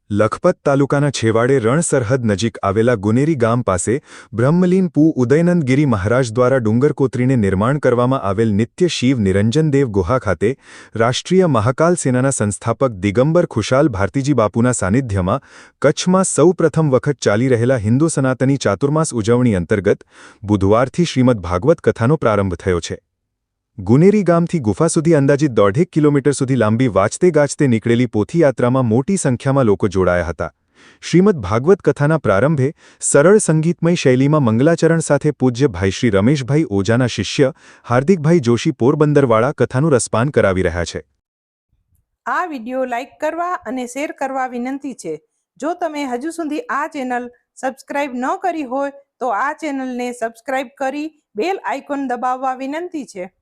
લખપત તાલુકાના છેવાડે રણ સરહદ નજીક આવેલા ગુનેરી ગામ પાસે બ્રહ્મલીન પુ ઉદયનંદગીરી મહારાજ દ્વારા ડુંગર કોતરીને નિર્માણ કરવામાં આવેલ નિત્ય શિવ નિરંજનદેવ ગુહા ખાતે રાષ્ટ્રીય મહાકાલ સેનાના સંસ્થાપક દિગંબર ખુશાલ ભારતીજી બાપુના સાનિધ્યમાં કચ્છમાં સૌપ્રથમ વખત ચાલી રહેલા હિન્દુ સનાતની ચાતુર્માસ ઉજવણી અંતર્ગત બુધવારથી શ્રીમદ ભાગવત કથાનો પ્રારંભ થયો છે। ગુનેરી ગામથી ગુફા સુધી અંદાજિત 1.5 કિલોમીટર સુધી લાંબી વાંચતે ગાજતે નીકળેલી પોથીયાત્રામાં મોટી સંખ્યામાં લોકો જોડાયા હતા। શ્રીમદ ભાગવત કથાના પ્રારંભે સરળ સંગીતમય શૈલીમાં મંગલાચરણ સાથે પૂજ્ય ભાઈ શ્રી રમેશભાઈ ઓજાના શિષ્ય હાર્દિકભાઈ જોશી પોરબંદરવાળા કથાનું રસપાન કરાવી રહ્યા છે। આ વિડિયો લાઈક કરવા અને શેર કરવા વિનંતી છે। જો તમે હજુ સુધી આ ચેનલ સબસ્ક્રાઇબ ન કરી હોય તો આ ચેનલને સબસ્ક્રાઇબ કરી બેલ આઇકોન દબાવવા વિનંતી છે।